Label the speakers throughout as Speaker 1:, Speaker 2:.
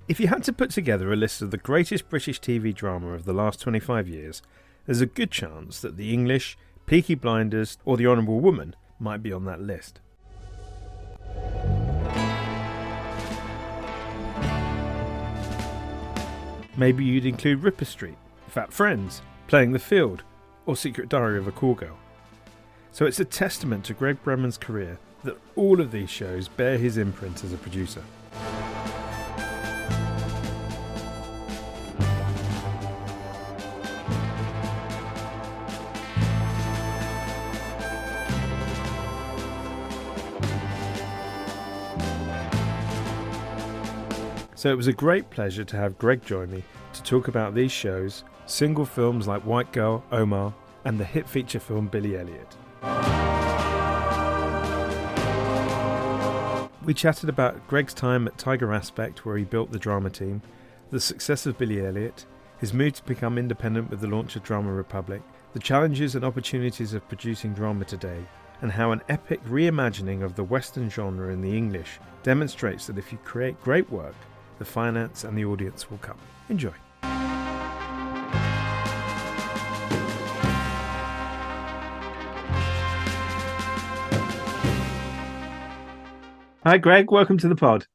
Speaker 1: If you had to put together a list of the greatest British TV drama of the last 25 years, there's a good chance that The English, Peaky Blinders or The Honourable Woman might be on that list. Maybe you'd include Ripper Street, Fat Friends, Playing the Field, or Secret Diary of a Call Girl. So it's a testament to Greg Brenman's career that all of these shows bear his imprint as a producer. So it was a great pleasure to have Greg join me to talk about these shows, single films like White Girl, Omar, and the hit feature film Billy Elliot. We chatted about Greg's time at Tiger Aspect, where he built the drama team, the success of Billy Elliot, his move to become independent with the launch of Drama Republic, the challenges and opportunities of producing drama today, and how an epic reimagining of the Western genre in the English demonstrates that if you create great work, the finance and the audience will come. Enjoy. Hi, Greg. Welcome to the pod.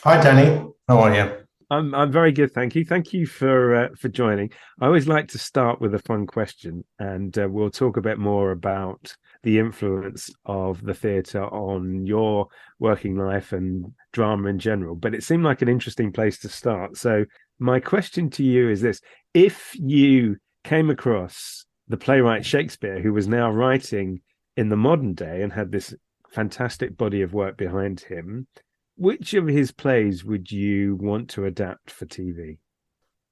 Speaker 2: Hi, Danny. How are you?
Speaker 1: I'm very good, thank you. Thank you for joining. I always like to start with a fun question, and we'll talk a bit more about the influence of the theatre on your working life and drama in general. But it seemed like an interesting place to start. So my question to you is this: if you came across the playwright Shakespeare, who was now writing in the modern day and had this fantastic body of work behind him, which of his plays would you want to adapt for TV?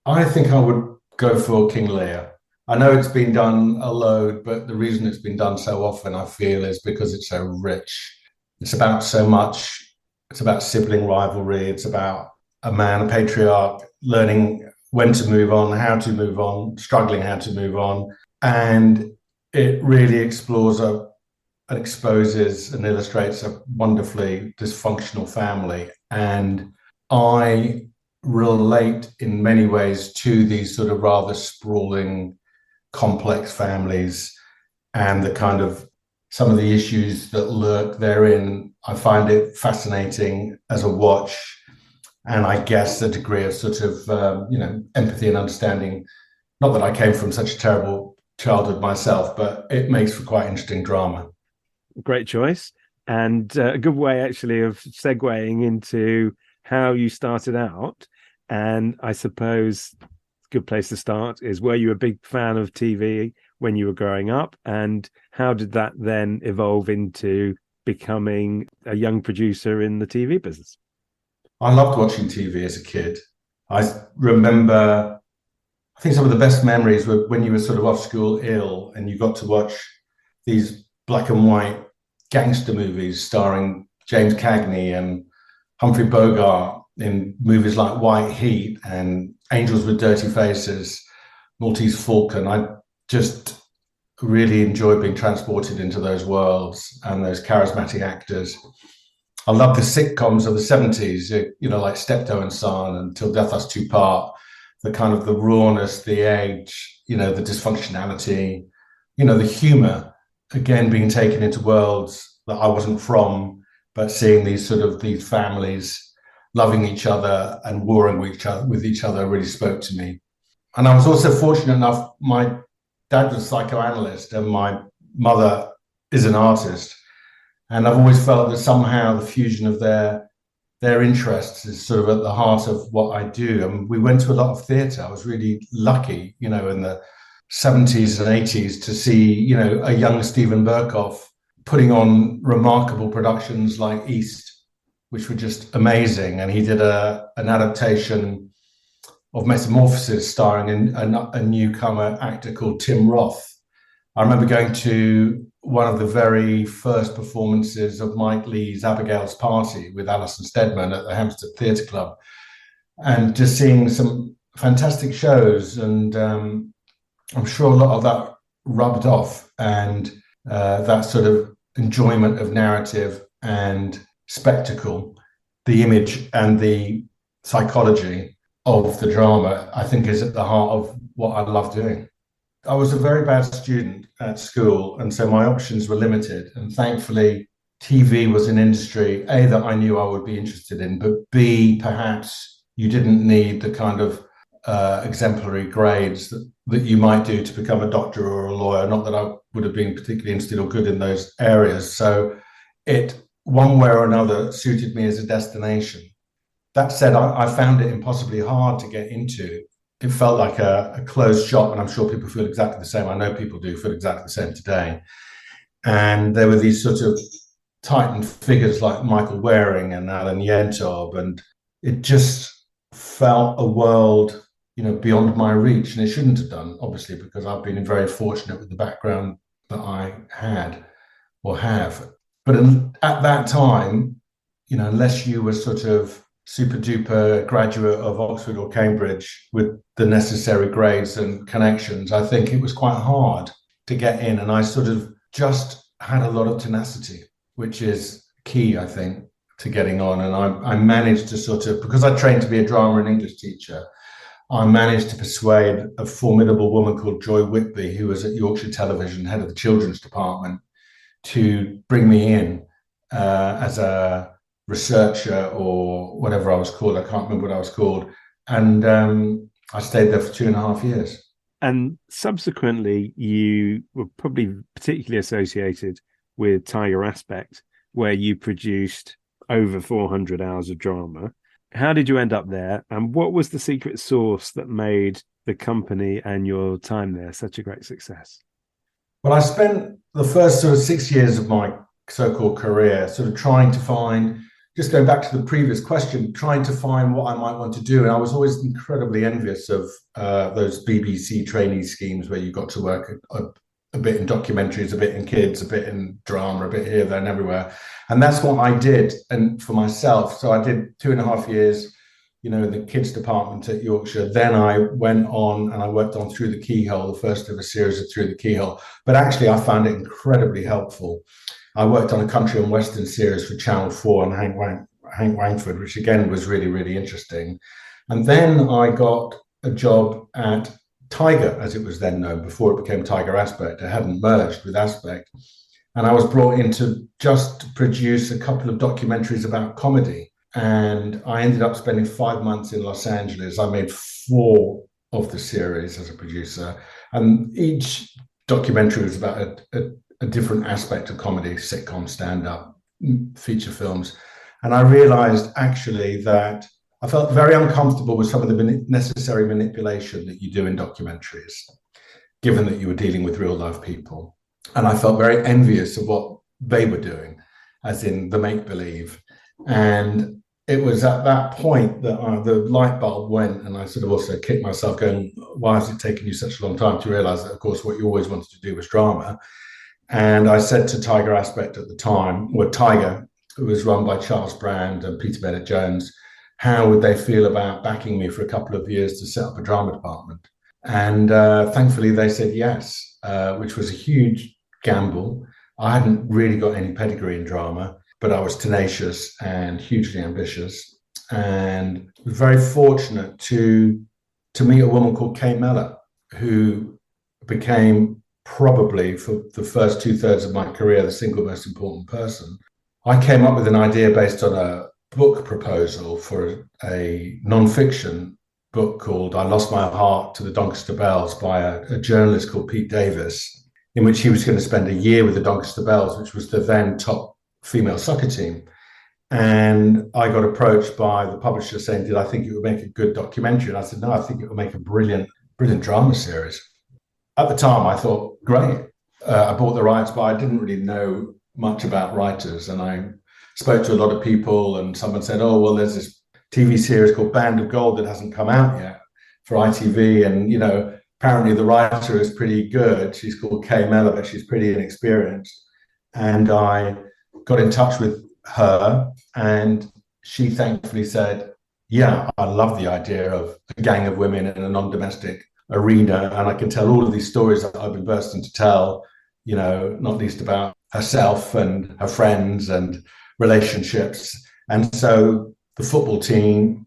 Speaker 2: I think I would go for King Lear. I know it's been done a load, but the reason it's been done so often, I feel, is because it's so rich. It's about so much. It's about sibling rivalry. It's about a man, a patriarch, learning when to move on, how to move on, struggling how to move on. And it really explores and exposes and illustrates a wonderfully dysfunctional family. And I relate in many ways to these sort of rather sprawling, complex families and the kind of some of the issues that lurk therein. I find it fascinating as a watch, and I guess a degree of sort of empathy and understanding. Not that I came from such a terrible childhood myself, but it makes for quite interesting drama.
Speaker 1: Great choice, and a good way actually of segueing into how you started out. And I suppose a good place to start is, were you a big fan of TV when you were growing up, and how did that then evolve into becoming a young producer in the TV business?
Speaker 2: I loved watching TV as a kid. I remember, I think some of the best memories were when you were sort of off school ill and you got to watch these black and white gangster movies starring James Cagney and Humphrey Bogart in movies like White Heat and Angels with Dirty Faces, Maltese Falcon. I just really enjoyed being transported into those worlds and those charismatic actors. I love the sitcoms of the 70s, like Steptoe and Son and Till Death Us Do Part, the kind of the rawness, the edge, the dysfunctionality, the humor, again, being taken into worlds that I wasn't from, but seeing these families loving each other and warring with each other really spoke to me. And I was also fortunate enough, my dad was a psychoanalyst and my mother is an artist. And I've always felt that somehow the fusion of their interests is sort of at the heart of what I do. And we went to a lot of theatre. I was really lucky, in the 70s and 80s to see, a young Stephen Burkoff putting on remarkable productions like East, which were just amazing. And he did an adaptation of Metamorphosis starring a newcomer actor called Tim Roth. I remember going to one of the very first performances of Mike Leigh's Abigail's Party with Alison Steadman at the Hampstead Theatre Club, and just seeing some fantastic shows. And I'm sure a lot of that rubbed off, and that sort of enjoyment of narrative and spectacle, the image and the psychology of the drama, I think, is at the heart of what I love doing. I was a very bad student at school, and so my options were limited. And thankfully, TV was an industry, A, that I knew I would be interested in, but B, perhaps you didn't need the kind of exemplary grades that you might do to become a doctor or a lawyer. Not that I would have been particularly interested or good in those areas. So it, one way or another, suited me as a destination. That said, I found it impossibly hard to get into. It felt like a closed shop, and I'm sure people feel exactly the same. I know people do feel exactly the same today. And there were these sort of titan figures like Michael Waring and Alan Yentob, and it just felt a world, beyond my reach. And it shouldn't have done, obviously, because I've been very fortunate with the background that I had or have. But at that time, unless you were sort of super duper graduate of Oxford or Cambridge with the necessary grades and connections, I think it was quite hard to get in. And I sort of just had a lot of tenacity, which is key, I think, to getting on. And I managed to sort of, because I trained to be a drama and English teacher, I managed to persuade a formidable woman called Joy Whitby, who was at Yorkshire Television, head of the children's department, to bring me in as a researcher or whatever I was called. I can't remember what I was called. And I stayed there for 2.5 years.
Speaker 1: And subsequently, you were probably particularly associated with Tiger Aspect, where you produced over 400 hours of drama. How did you end up there? And what was the secret sauce that made the company and your time there such a great success?
Speaker 2: Well, I spent the first sort of 6 years of my so-called career sort of trying to find, just going back to the previous question, trying to find what I might want to do. And I was always incredibly envious of those BBC trainee schemes where you got to work a bit in documentaries, a bit in kids, a bit in drama, a bit here, there, and everywhere. And that's what I did, and for myself. So I did 2.5 years, in the kids department at Yorkshire. Then I went on and I worked on Through the Keyhole, the first of a series of Through the Keyhole. But actually, I found it incredibly helpful. I worked on a country and western series for Channel 4 and Hank Wangford, which again was really, really interesting. And then I got a job at Tiger, as it was then known, before it became Tiger Aspect. It hadn't merged with Aspect. And I was brought in to just produce a couple of documentaries about comedy. And I ended up spending 5 months in Los Angeles. I made 4 of the series as a producer. And each documentary was about a different aspect of comedy, sitcom, stand-up, feature films. And I realized actually that I felt very uncomfortable with some of the necessary manipulation that you do in documentaries, given that you were dealing with real life people. And I felt very envious of what they were doing, as in the make-believe. And it was at that point that the light bulb went, and I sort of also kicked myself going, why has it taken you such a long time to realize that, of course, what you always wanted to do was drama? And I said to Tiger Aspect at the time, or Tiger, who was run by Charles Brand and Peter Bennett-Jones, how would they feel about backing me for a couple of years to set up a drama department? And thankfully they said yes, which was a huge gamble. I hadn't really got any pedigree in drama, but I was tenacious and hugely ambitious, and was very fortunate to meet a woman called Kay Mellor, who became probably, for the first 2/3 of my career, the single most important person. I came up with an idea based on a book proposal for a non-fiction book called I Lost My Heart to the Doncaster Bells by a journalist called Pete Davis, in which he was going to spend a year with the Doncaster Bells, which was the then top female soccer team. And I got approached by the publisher saying, did I think it would make a good documentary? And I said, no, I think it would make a brilliant drama series. At the time, I thought, great. I bought the rights, but I didn't really know much about writers. And I spoke to a lot of people, and someone said, oh, well, there's this TV series called Band of Gold that hasn't come out yet for ITV. And, apparently the writer is pretty good. She's called Kay Mellor, but she's pretty inexperienced. And I got in touch with her, and she thankfully said, yeah, I love the idea of a gang of women in a non-domestic arena. And I can tell all of these stories that I've been bursting to tell, not least about herself and her friends and relationships. And so the football team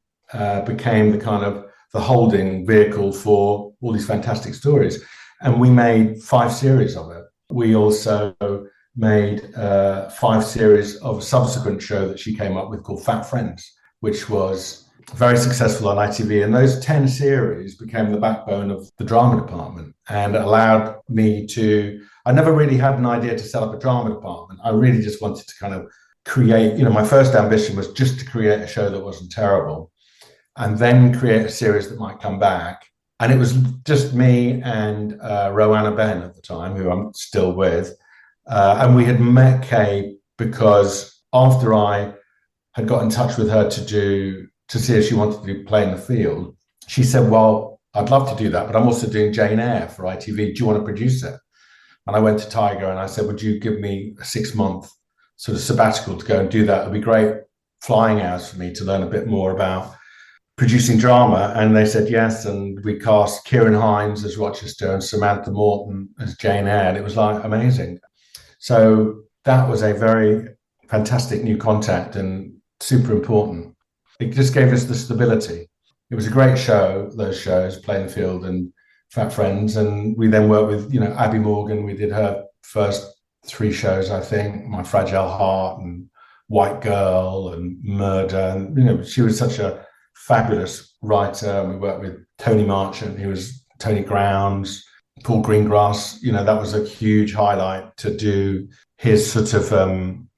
Speaker 2: became the kind of the holding vehicle for all these fantastic stories. And we made 5 series of it. We also made 5 series of a subsequent show that she came up with called Fat Friends, which was very successful on ITV. And those 10 series became the backbone of the drama department and allowed me to, I never really had an idea to set up a drama department. I really just wanted to kind of create, my first ambition was just to create a show that wasn't terrible and then create a series that might come back. And it was just me and Roanna Ben at the time, who I'm still with. And we had met Kay because after I had got in touch with her to see if she wanted to play in the field, she said, well, I'd love to do that, but I'm also doing Jane Eyre for ITV. Do you want to produce it? And I went to Tiger and I said, would you give me a 6-month sort of sabbatical to go and do that? It'd be great flying hours for me to learn a bit more about producing drama. And they said yes. And we cast Kieran Hines as Rochester and Samantha Morton as Jane Eyre. And it was like amazing. So that was a very fantastic new contact and super important. It just gave us the stability. It was a great show, those shows, Playing the Field and Fat Friends. And we then worked with, Abby Morgan. We did her first 3 shows, I think, My Fragile Heart and White Girl and Murder. And, she was such a fabulous writer. And we worked with Tony Marchant, who was Tony Grounds, Paul Greengrass. That was a huge highlight to do his sort of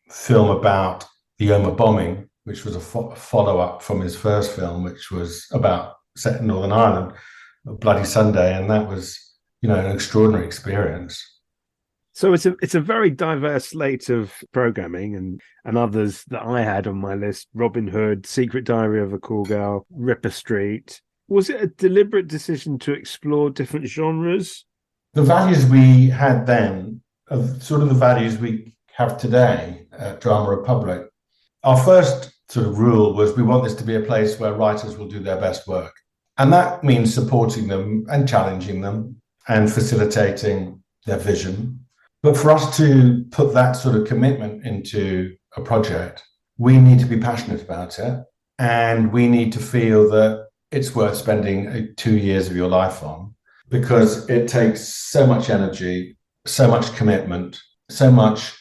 Speaker 2: film about the Omagh bombing, which was a follow-up from his first film, which was about set in Northern Ireland, Bloody Sunday. And that was, an extraordinary experience.
Speaker 1: So it's a very diverse slate of programming and others that I had on my list: Robin Hood, Secret Diary of a Call Girl, Ripper Street. Was it a deliberate decision to explore different genres?
Speaker 2: The values we had then are sort of the values we have today at Drama Republic. Our first sort of rule was we want this to be a place where writers will do their best work. And that means supporting them and challenging them and facilitating their vision. But for us to put that sort of commitment into a project, we need to be passionate about it. And we need to feel that it's worth spending 2 years of your life on, because it takes so much energy, so much commitment, so much,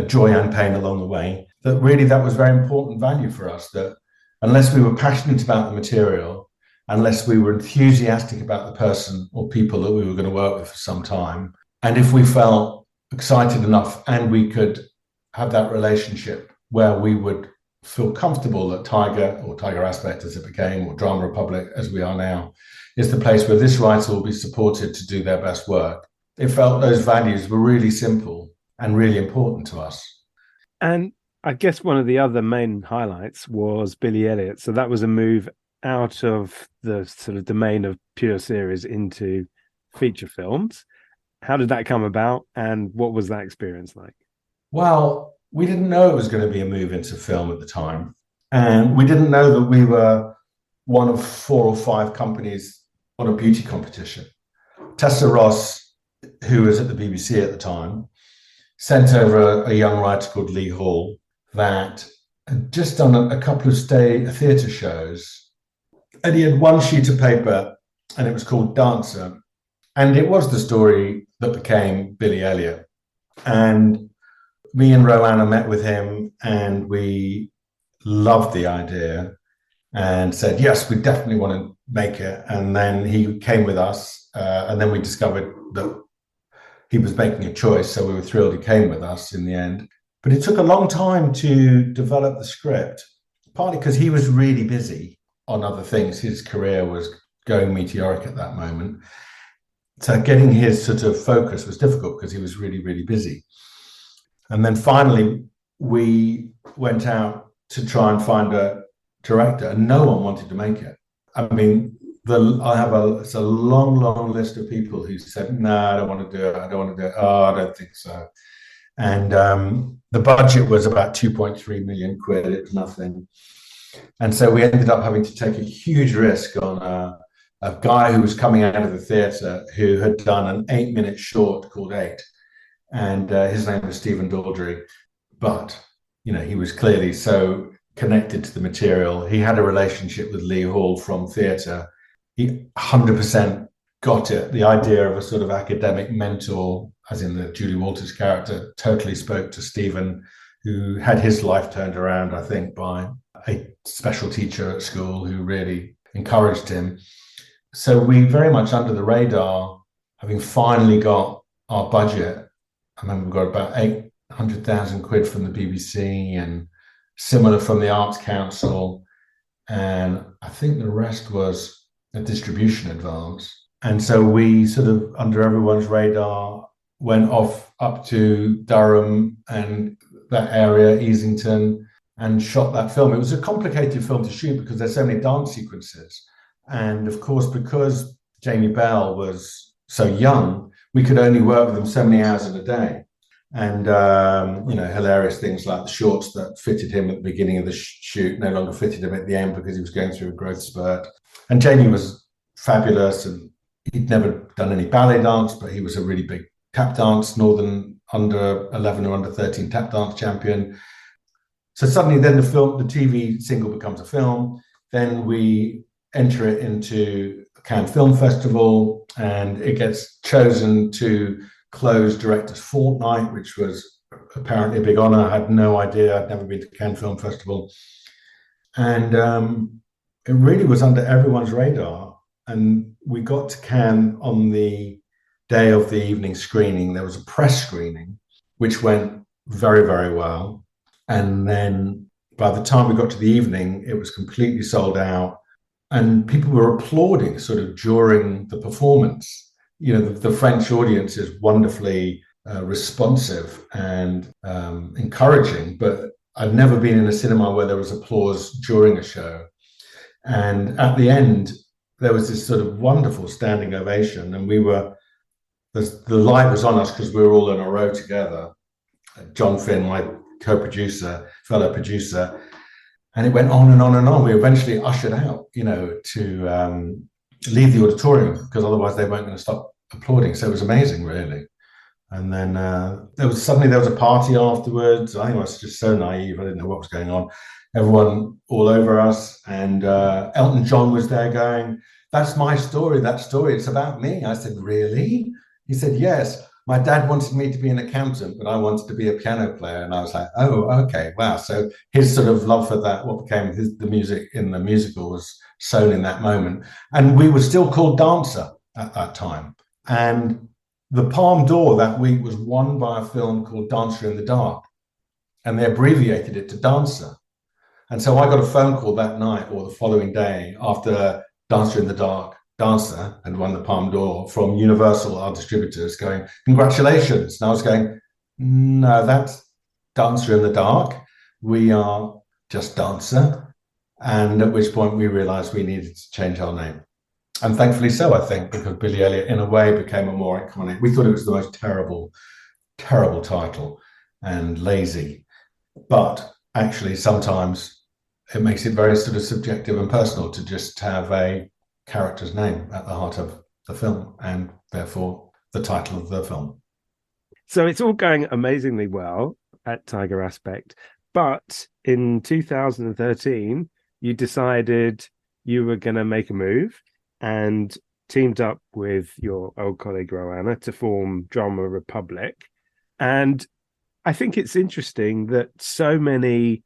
Speaker 2: joy and pain along the way, that really that was very important value for us, that unless we were passionate about the material, unless we were enthusiastic about the person or people that we were going to work with for some time, and if we felt excited enough and we could have that relationship where we would feel comfortable that Tiger, or Tiger Aspect as it became, or Drama Republic as we are now, is the place where this writer will be supported to do their best work. It felt those values were really simple and really important to us.
Speaker 1: And I guess one of the other main highlights was Billy Elliot. So that was a move out of the sort of domain of pure series into feature films. How did that come about, and what was that experience like?
Speaker 2: Well, we didn't know it was going to be a move into film at the time. And we didn't know that we were one of 4 or 5 companies on a beauty competition. Tessa Ross, who was at the BBC at the time, sent over a young writer called Lee Hall that had just done a couple of theatre shows. And he had 1 sheet of paper, and it was called Dancer. And it was the story that became Billy Elliot. And me and Roanna met with him, and we loved the idea and said, yes, we definitely want to make it. And then he came with us, and then we discovered that he was making a choice. So we were thrilled he came with us in the end. But it took a long time to develop the script, partly because he was really busy on other things. His career was going meteoric at that moment. So getting his sort of focus was difficult because he was really, really busy. And then finally, we went out to try and find a director, and no one wanted to make it. I mean, it's a long, long list of people who said, no, I don't want to do it. I don't want to do it. Oh, I don't think so. And the budget was about 2.3 million quid. It was nothing. And so we ended up having to take a huge risk on a guy who was coming out of the theatre who had done an 8-minute short called 8. And his name was Stephen Daldry. But, he was clearly so connected to the material. He had a relationship with Lee Hall from theatre. He 100% got it. The idea of a sort of academic mentor, as in the Julie Walters character, totally spoke to Stephen, who had his life turned around, I think, by a special teacher at school who really encouraged him. So we very much under the radar, having finally got our budget. I remember we got about 800,000 quid from the BBC and similar from the Arts Council. And I think the rest was a distribution advance. And so we sort of, under everyone's radar, went off up to Durham and that area, Easington, and shot that film. It was a complicated film to shoot because there's so many dance sequences. And of course, because Jamie Bell was so young, we could only work with him so many hours in a day. And, hilarious things like the shorts that fitted him at the beginning of the shoot no longer fitted him at the end because he was going through a growth spurt. And Jamie was fabulous, and he'd never done any ballet dance, but he was a really big tap dance, Northern under 11 or under 13 tap dance champion. So suddenly then the TV single becomes a film. Then we enter it into the Cannes Film Festival, and it gets chosen to close Directors Fortnight, which was apparently a big honor. I had no idea. I'd never been to Cannes Film Festival. And it really was under everyone's radar. And we got to Cannes on the day of the evening screening. There was a press screening, which went very, very well. And then by the time we got to the evening, it was completely sold out. And people were applauding sort of during the performance. The French audience is wonderfully responsive and encouraging, but I've never been in a cinema where there was applause during a show. And at the end, there was this sort of wonderful standing ovation, and the light was on us because we were all in a row together. John Finn, my co-producer, fellow producer, and it went on and on and on. We eventually ushered out, to leave the auditorium because otherwise they weren't going to stop applauding. So it was amazing, really. And then there was a party afterwards. I think I was just so naive. I didn't know what was going on. Everyone all over us, and Elton John was there going, "That's my story, that story, it's about me." I said, "Really?" He said, "Yes. My dad wanted me to be an accountant, but I wanted to be a piano player." And I was like, "Oh, okay, wow." So his sort of love for that, what became the music in the musical, was sown in that moment. And we were still called Dancer at that time. And the Palme d'Or that week was won by a film called Dancer in the Dark. And they abbreviated it to Dancer. And so I got a phone call that night or the following day after Dancer in the Dark, Dancer, and won the Palme d'Or from Universal, our distributors, going, "Congratulations." And I was going, "No, that's Dancer in the Dark. We are just Dancer." And at which point we realized we needed to change our name. And thankfully so, I think, because Billy Elliot, in a way, became a more iconic. We thought it was the most terrible, terrible title and lazy. But actually, sometimes it makes it very sort of subjective and personal to just have a character's name at the heart of the film, and therefore the title of the film.
Speaker 1: So it's all going amazingly well at Tiger Aspect. But in 2013, you decided you were going to make a move and teamed up with your old colleague Roanna to form Drama Republic. And I think it's interesting that so many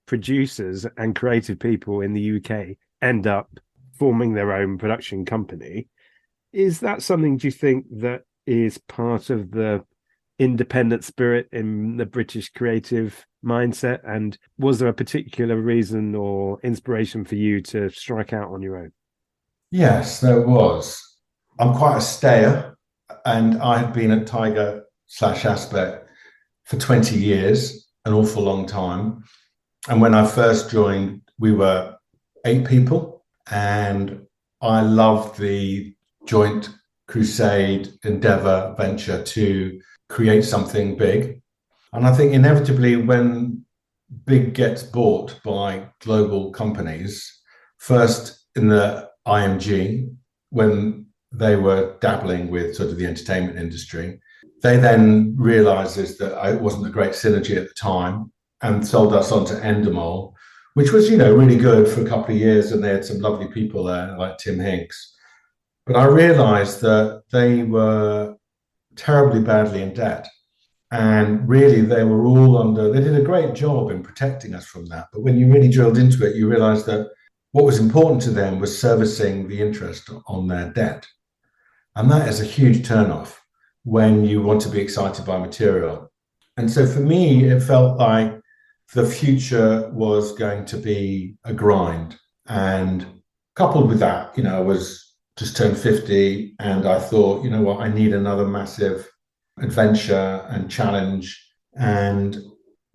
Speaker 1: producers and creative people in the UK end up forming their own production company. Is that something, do you think, that is part of the independent spirit in the British creative mindset? And was there a particular reason or inspiration for you to strike out on your own?
Speaker 2: Yes, there was. I'm quite a stayer, and I had been at Tiger/Aspect for 20 years, an awful long time. And when I first joined, we were 8 people, and I loved the joint crusade, endeavor, venture to create something big. And I think inevitably when big gets bought by global companies, first in the IMG, when they were dabbling with sort of the entertainment industry, they then realizes that it wasn't a great synergy at the time and sold us on to Endemol, which was, really good for a couple of years. And they had some lovely people there, like Tim Hinks. But I realized that they were terribly badly in debt. And really, they were all they did a great job in protecting us from that. But when you really drilled into it, you realized that what was important to them was servicing the interest on their debt. And that is a huge turnoff when you want to be excited by material. And so for me, it felt like the future was going to be a grind. And coupled with that, I was just turned 50 and I thought, you know what, I need another massive adventure and challenge, and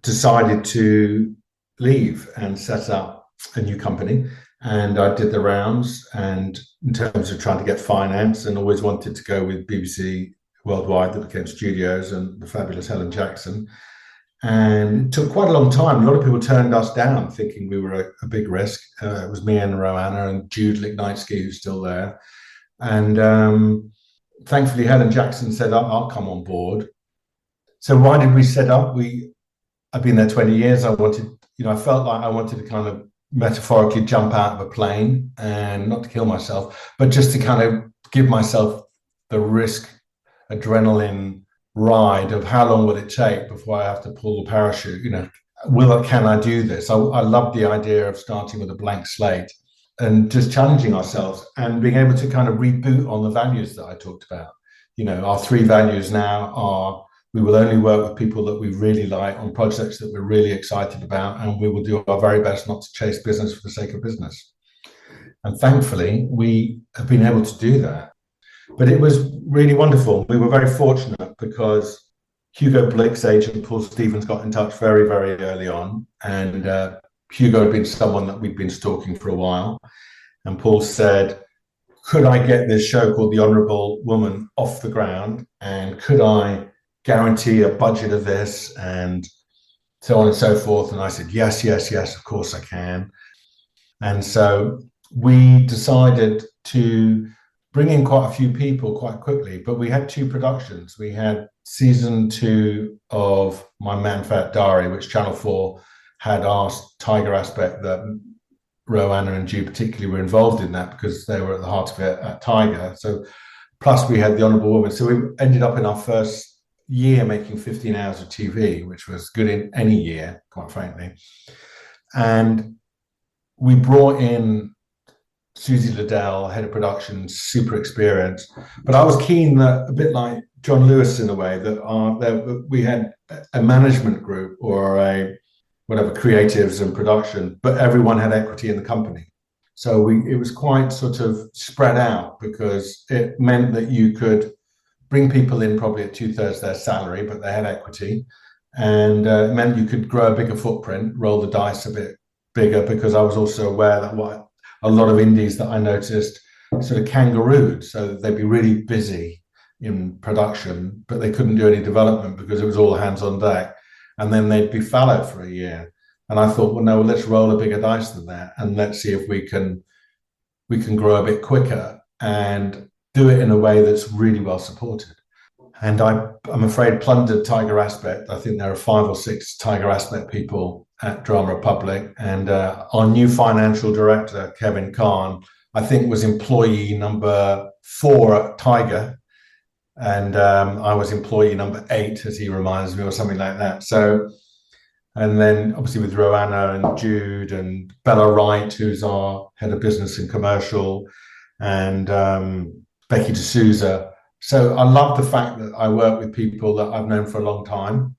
Speaker 2: decided to leave and set up a new company. And I did the rounds, and in terms of trying to get finance, and always wanted to go with BBC Worldwide, that became Studios, and the fabulous Helen Jackson. And it took quite a long time. A lot of people turned us down, thinking we were a big risk. It was me and Roanna and Jude Lignitsky, who's still there. And thankfully, Helen Jackson said, I'll come on board. So why did we set up? I've been there 20 years. I felt like I wanted to kind of metaphorically jump out of a plane, and not to kill myself, but just to kind of give myself the risk adrenaline ride of how long will it take before I have to pull the parachute. Can I do this? I love the idea of starting with a blank slate and just challenging ourselves and being able to kind of reboot on the values that I talked about. Our 3 values now are: we will only work with people that we really like on projects that we're really excited about, and we will do our very best not to chase business for the sake of business. And thankfully, we have been able to do that. But it was really wonderful. We were very fortunate because Hugo Blick's agent, Paul Stevens, got in touch very, very early on. And Hugo had been someone that we'd been stalking for a while. And Paul said, could I get this show called The Honourable Woman off the ground? And could I guarantee a budget of this, and so on and so forth? And I said, yes, of course I can. And so we decided to bring in quite a few people quite quickly, but we had 2 productions. We had season 2 of My Man Fat Diary, which Channel 4 had asked Tiger Aspect, that Roanna and Jude particularly were involved in that because they were at the heart of it at Tiger. So plus we had The Honourable Woman. So we ended up in our first year making 15 hours of TV, which was good in any year, quite frankly. And we brought in Susie Liddell, head of production, super experienced. But I was keen that, a bit like John Lewis in a way, that we had a management group or creatives and production, but everyone had equity in the company. So it was quite sort of spread out, because it meant that you could bring people in probably at 2/3 their salary, but they had equity. And it meant you could grow a bigger footprint, roll the dice a bit bigger, because I was also aware that what a lot of indies that I noticed sort of kangarooed, so they'd be really busy in production, but they couldn't do any development because it was all hands on deck. And then they'd be fallow for a year. And I thought, let's roll a bigger dice than that, and let's see if we can grow a bit quicker and do it in a way that's really well supported. And I'm afraid plundered Tiger Aspect. I think there are 5 or 6 Tiger Aspect people at Drama Republic. And our new financial director, Kevin Kahn, I think was employee number 4 at Tiger. And I was employee number 8, as he reminds me, or something like that. So, and then obviously with Roanna and Jude and Bella Wright, who's our head of business and commercial, and Becky D'Souza. So I love the fact that I work with people that I've known for a long time,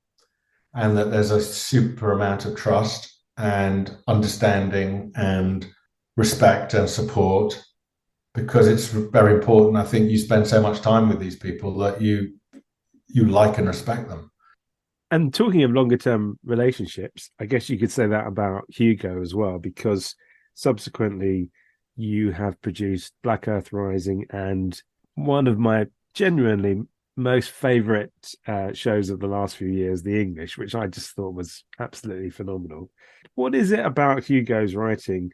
Speaker 2: and that there's a super amount of trust and understanding and respect and support, because it's very important. I think you spend so much time with these people that you like and respect them.
Speaker 1: And talking of longer term relationships, I guess you could say that about Hugo as well, because subsequently you have produced Black Earth Rising and one of my genuinely most favorite shows of the last few years, The English, which I just thought was absolutely phenomenal. What is it about Hugo's writing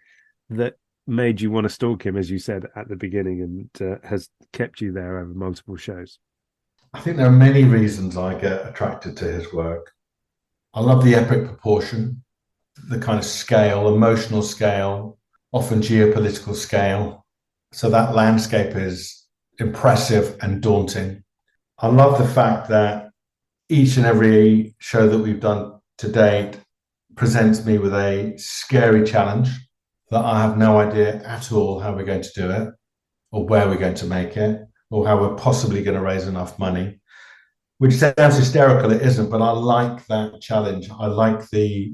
Speaker 1: that made you want to stalk him, as you said at the beginning, and has kept you there over multiple shows?
Speaker 2: I think there are many reasons I get attracted to his work. I love the epic proportion. the kind of scale, emotional scale, often geopolitical scale. So that landscape is impressive and daunting. I love the fact that each and every show that we've done to date presents me with a scary challenge that I have no idea at all how we're going to do it, or where we're going to make it, or how we're possibly going to raise enough money, which sounds hysterical. It isn't, but I like that challenge. I like the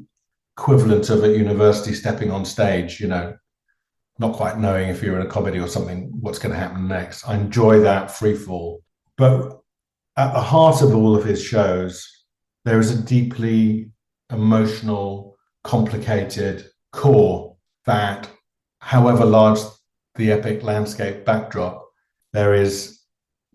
Speaker 2: equivalent of at university stepping on stage, not quite knowing if you're in a comedy or something, what's going to happen next. I enjoy that free fall. But at the heart of all of his shows, there is a deeply emotional, complicated core that, however large the epic landscape backdrop, there is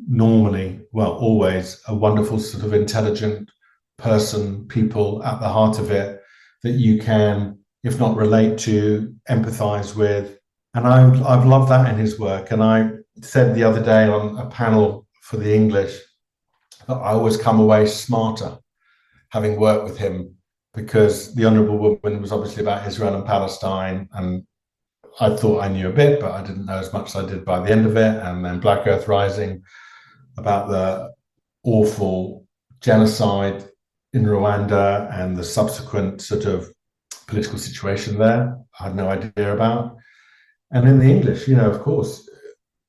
Speaker 2: normally, well, always a wonderful sort of intelligent person, people at the heart of it that you can, if not relate to, empathize with. And I've loved that in his work. And I said the other day on a panel for the English that I always come away smarter having worked with him, because The Honourable Woman was obviously about Israel and Palestine, and I thought I knew a bit, but I didn't know as much as I did by the end of it. And then Black Earth Rising, about the awful genocide in Rwanda and the subsequent sort of political situation there, I had no idea about. And in the English, of course,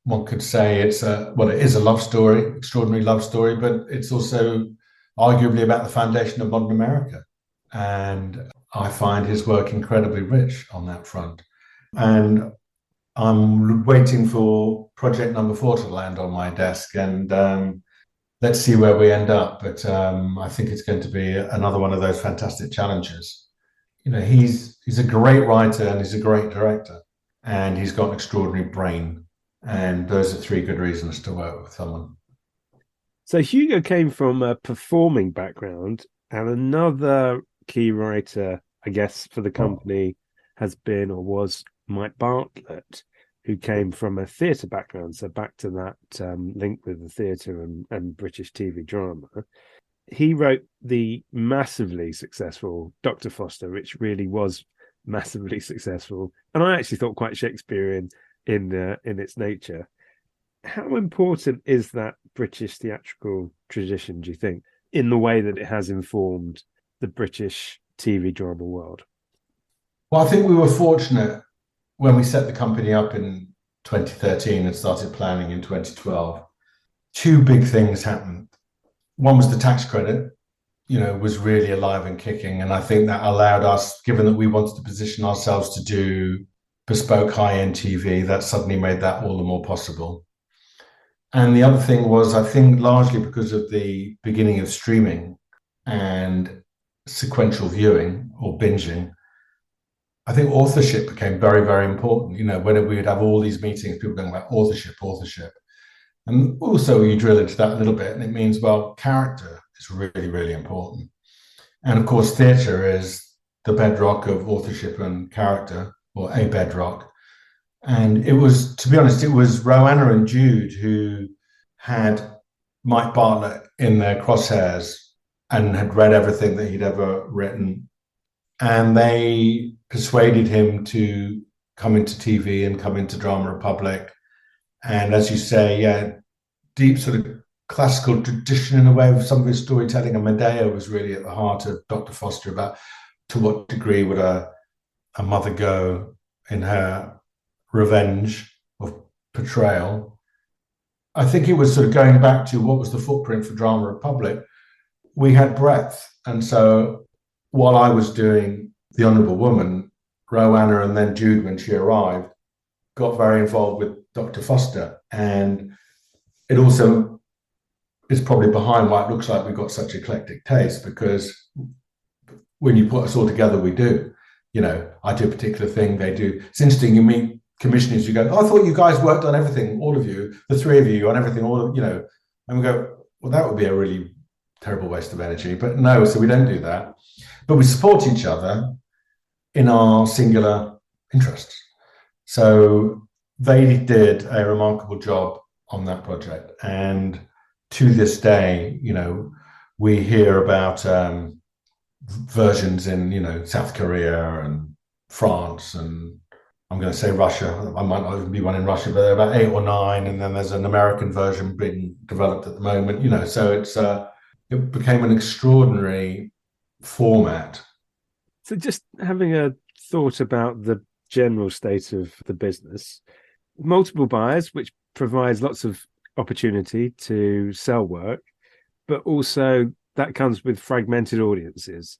Speaker 2: one could say it is a love story, extraordinary love story, but it's also arguably about the foundation of modern America. And I find his work incredibly rich on that front. And I'm waiting for project number 4 to land on my desk, and let's see where we end up. But I think it's going to be another one of those fantastic challenges. He's a great writer and he's a great director, and he's got an extraordinary brain. And those are 3 good reasons to work with someone.
Speaker 1: So Hugo came from a performing background, and another key writer, I guess, for the company has been or was Mike Bartlett, who came from a theatre background. So back to that link with the theatre and British TV drama. He wrote the massively successful Dr. Foster, which really was massively successful, and I actually thought quite Shakespearean in its nature. How important is that British theatrical tradition, do you think, in the way that it has informed the British TV drama world?
Speaker 2: Well, I think we were fortunate when we set the company up in 2013 and started planning in 2012. 2 big things happened. One was the tax credit, was really alive and kicking. And I think that allowed us, given that we wanted to position ourselves to do bespoke high-end TV, that suddenly made that all the more possible. And the other thing was, I think, largely because of the beginning of streaming and sequential viewing or binging, I think authorship became very, very important. When we would have all these meetings, people going about authorship. And also you drill into that a little bit, and it means, well, character is really, really important. And of course, theatre is the bedrock of authorship and character, or a bedrock. And it was, to be honest, it was Roanna and Jude who had Mike Bartlett in their crosshairs and had read everything that he'd ever written. And they persuaded him to come into TV and come into Drama Republic. And as you say, deep sort of classical tradition in a way of some of his storytelling. And Medea was really at the heart of Dr. Foster, about to what degree would a mother go in her revenge of portrayal. I think it was sort of going back to what was the footprint for Drama Republic. We had breadth. And so while I was doing The Honourable Woman, Roanna and then Jude, when she arrived, got very involved with Dr. Foster. And it also is probably behind why it looks like we've got such eclectic taste, because when you put us all together, we do. I do a particular thing, they do. It's interesting, you meet commissioners, you go, I thought you guys worked on everything, all of you, the 3 of you, on everything, and we go, well, that would be a really terrible waste of energy. But no, so we don't do that. But we support each other in our singular interests. So they did a remarkable job on that project. And to this day, we hear about versions in, South Korea and France, and I'm going to say Russia. I might not even be one in Russia, but there are about 8 or 9, and then there's an American version being developed at the moment. So it became an extraordinary format.
Speaker 1: So just having a thought about the general state of the business, multiple buyers, which provides lots of opportunity to sell work, but also that comes with fragmented audiences.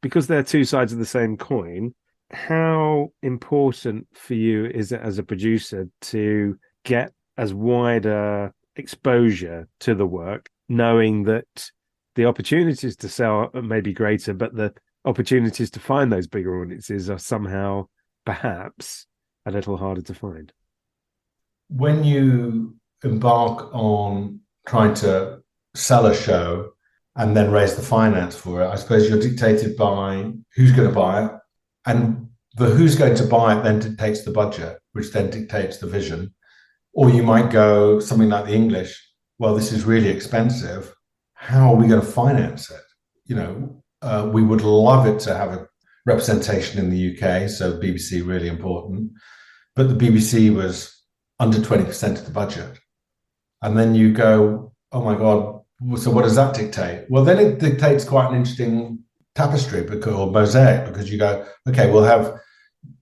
Speaker 1: Because they're two sides of the same coin, how important for you is it as a producer to get as wide a exposure to the work, knowing that the opportunities to sell may be greater, but the opportunities to find those bigger audiences are somehow perhaps a little harder to find?
Speaker 2: When you embark on trying to sell a show and then raise the finance for it, I suppose you're dictated by who's going to buy it. And the who's going to buy it then dictates the budget, which then dictates the vision. Or you might go something like the English, well, this is really expensive. How are we going to finance it? We would love it to have a representation in the UK, so BBC really important. But the BBC was under 20% of the budget. And then you go, oh my God, so what does that dictate? Well, then it dictates quite an interesting tapestry or mosaic, because you go, okay, we'll have,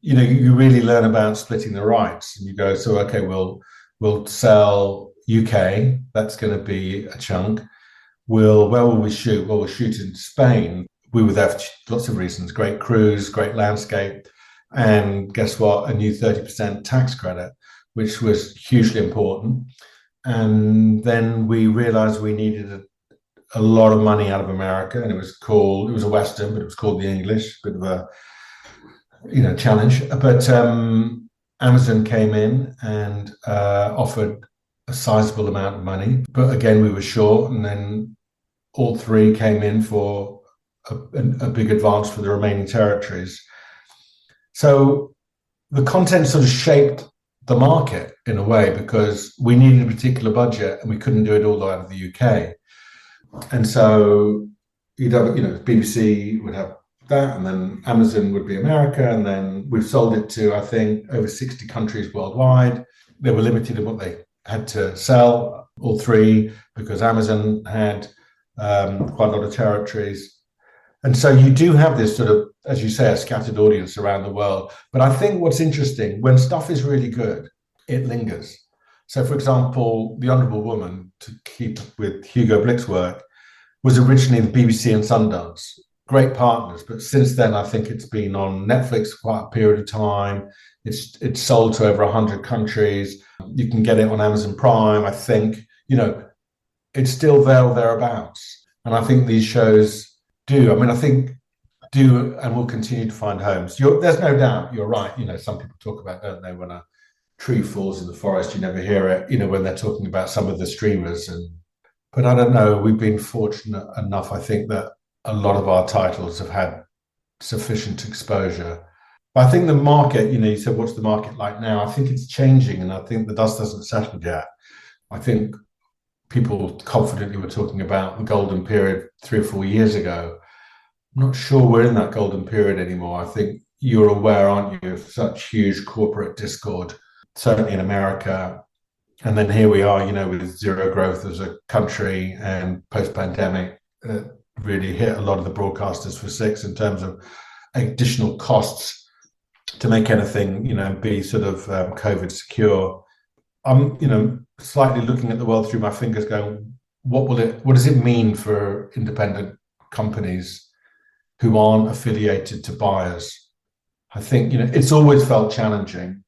Speaker 2: you really learn about splitting the rights. And you go, so, okay, we'll sell UK. That's going to be a chunk. Where will we shoot? Well, we'll shoot in Spain. We were there for lots of reasons. Great cruise, great landscape. And guess what? A new 30% tax credit, which was hugely important. And then we realized we needed a lot of money out of America, and it was a Western, but it was called the English, bit of a, challenge. But Amazon came in and offered a sizable amount of money. But again, we were short, and then all three came in for a big advance for the remaining territories. So the content sort of shaped the market in a way, because we needed a particular budget and we couldn't do it all out of the UK. And so you'd have, BBC would have that, and then Amazon would be America, and then we've sold it to, I think, over 60 countries worldwide. They were limited in what they had to sell, all three, because Amazon had quite a lot of territories. And so you do have this sort of, as you say, a scattered audience around the world. But I think what's interesting, when stuff is really good, it lingers. So, for example, The Honourable Woman, to keep with Hugo Blick's work, was originally the BBC and Sundance. Great partners, but since then, I think it's been on Netflix for quite a period of time. It's sold to over 100 countries. You can get it on Amazon Prime, I think. It's still there or thereabouts. And I think these shows do. I mean, I think do and will continue to find homes. There's no doubt, you're right. Some people talk about, don't they, when a tree falls in the forest, you never hear it, when they're talking about some of the streamers. But I don't know, we've been fortunate enough, I think, that a lot of our titles have had sufficient exposure. But I think the market, you said, what's the market like now? I think it's changing, and I think the dust hasn't settled yet. I think people confidently were talking about the golden period 3 or 4 years ago. I'm not sure we're in that golden period anymore. I think you're aware, aren't you, of such huge corporate discord, certainly in America. And then here we are, with zero growth as a country, and post-pandemic really hit a lot of the broadcasters for six in terms of additional costs to make anything, be sort of COVID secure. I'm, slightly looking at the world through my fingers, going, what does it mean for independent companies who aren't affiliated to buyers? I think, it's always felt challenging.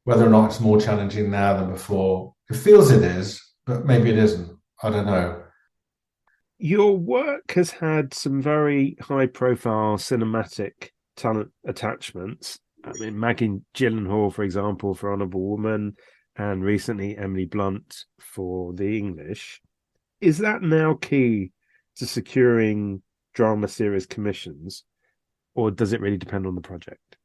Speaker 2: Whether or not it's more challenging now than before, it feels it is, but maybe it isn't. I don't know.
Speaker 1: Your work has had some very high-profile cinematic talent attachments. I mean, Maggie Gyllenhaal, for example, for Honourable Woman, and recently Emily Blunt for The English. Is that now key to securing drama series commissions, or does it really depend on the project?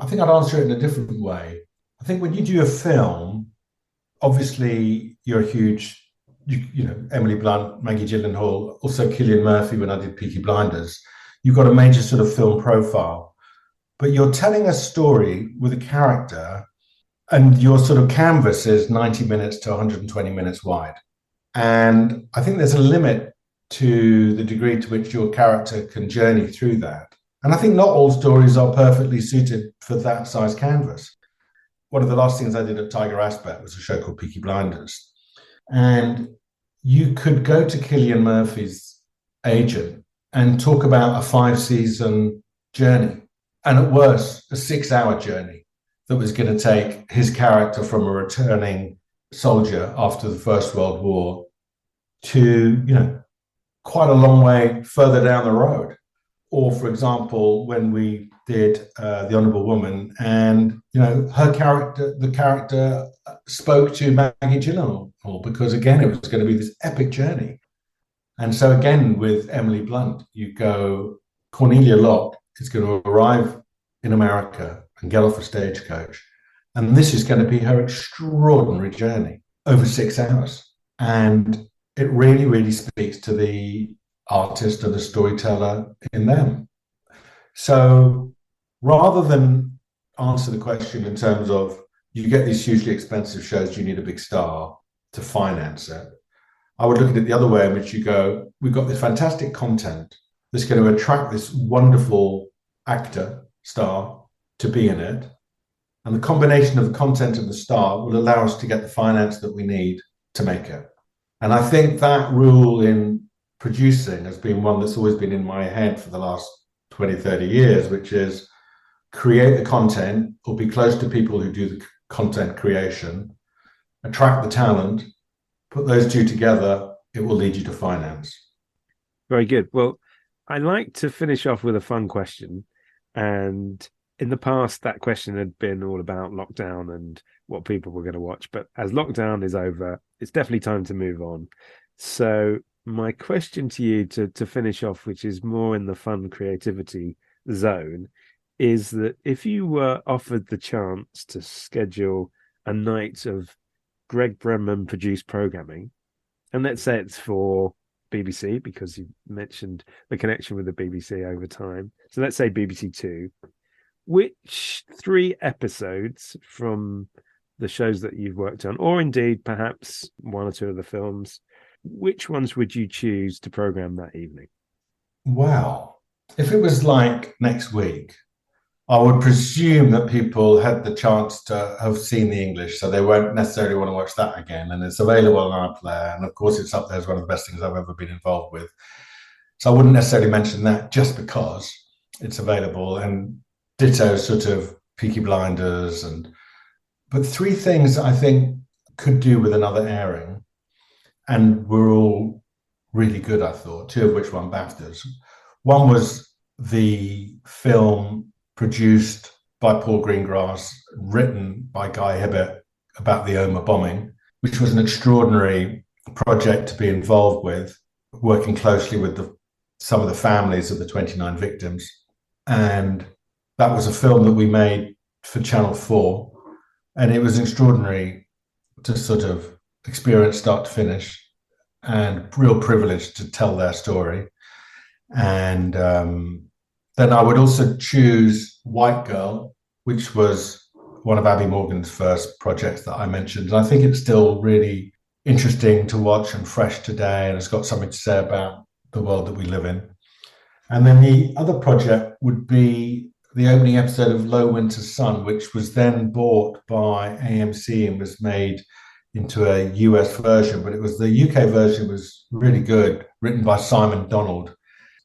Speaker 2: I think I'd answer it in a different way. I think when you do a film, obviously you're a huge, Emily Blunt, Maggie Gyllenhaal, also Cillian Murphy when I did Peaky Blinders. you've got a major sort of film profile, but you're telling a story with a character, and your sort of canvas is 90 minutes to 120 minutes wide. And I think there's a limit to the degree to which your character can journey through that. And I think not all stories are perfectly suited for that size canvas. One of the last things I did at Tiger Aspect was a show called Peaky Blinders. And you could go to Cillian Murphy's agent and talk about a 5-season journey, and at worst, a 6-hour journey that was going to take his character from a returning soldier after the First World War to, quite a long way further down the road. Or, for example, when we did The Honourable Woman, and the character spoke to Maggie Gyllenhaal, because again, it was going to be this epic journey. And so again, with Emily Blunt, you go, Cornelia Locke is going to arrive in America and get off a stagecoach, and this is going to be her extraordinary journey over 6 hours. And it really, really speaks to the artist or the storyteller in them. So rather than answer the question in terms of, you get these hugely expensive shows, you need a big star to finance it, I would look at it the other way, in which you go, we've got this fantastic content that's going to attract this wonderful actor, star, to be in it. And the combination of the content and the star will allow us to get the finance that we need to make it. And I think that rule in producing has been one that's always been in my head for the last 20, 30 years, which is create the content or be close to people who do the content creation, attract the talent, put those two together, it will lead you to finance.
Speaker 1: Very good. Well, I like to finish off with a fun question. And in the past, that question had been all about lockdown and what people were going to watch. But as lockdown is over, it's definitely time to move on. So my question to you to finish off, which is more in the fun creativity zone, is that if you were offered the chance to schedule a night of Greg Brenman produced programming, and let's say it's for BBC, because you mentioned the connection with the BBC over time. So let's say BBC Two. Which 3 episodes from the shows that you've worked on, or indeed perhaps 1 or 2 of the films, which ones would you choose to program that evening?
Speaker 2: Wow. If it was like next week, I would presume that people had the chance to have seen the English, so they won't necessarily want to watch that again. And it's available on our player. And of course, it's up there as one of the best things I've ever been involved with. So I wouldn't necessarily mention that just because it's available. And ditto sort of Peaky Blinders. But 3 things I think could do with another airing. And were all really good, I thought, 2 of which won BAFTAs. One was the film produced by Paul Greengrass, written by Guy Hibbett, about the Omagh bombing, which was an extraordinary project to be involved with, working closely with some of the families of the 29 victims. And that was a film that we made for Channel 4. And it was extraordinary to sort of experience start to finish, and real privilege to tell their story. And then I would also choose White Girl, which was one of Abby Morgan's first projects that I mentioned. And I think it's still really interesting to watch and fresh today, and it's got something to say about the world that we live in. And then the other project would be the opening episode of Low Winter Sun, which was then bought by AMC and was made into a US version, but it was the UK version was really good, written by Simon Donald.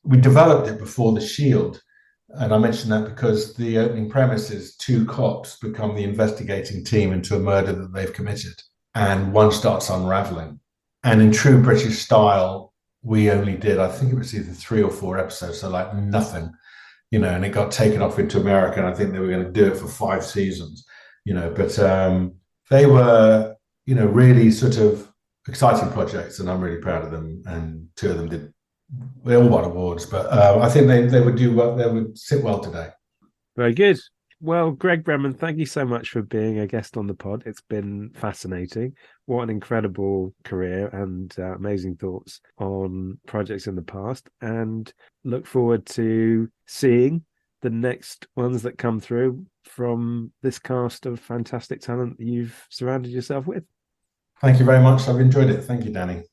Speaker 2: We developed it before The Shield, and I mention that because the opening premise is 2 cops become the investigating team into a murder that they've committed, and one starts unraveling. And in true British style, we only did, I think it was either 3 or 4 episodes, so like nothing, and it got taken off into America, and I think they were going to do it for 5 seasons, but they were, really sort of exciting projects, and I'm really proud of them. And 2 of them they all won awards, but I think they would do well. They would sit well today.
Speaker 1: Very good. Well, Greg Brenman, thank you so much for being a guest on the pod. It's been fascinating. What an incredible career and amazing thoughts on projects in the past. And look forward to seeing the next ones that come through from this cast of fantastic talent that you've surrounded yourself with.
Speaker 2: Thank you very much. I've enjoyed it. Thank you, Danny.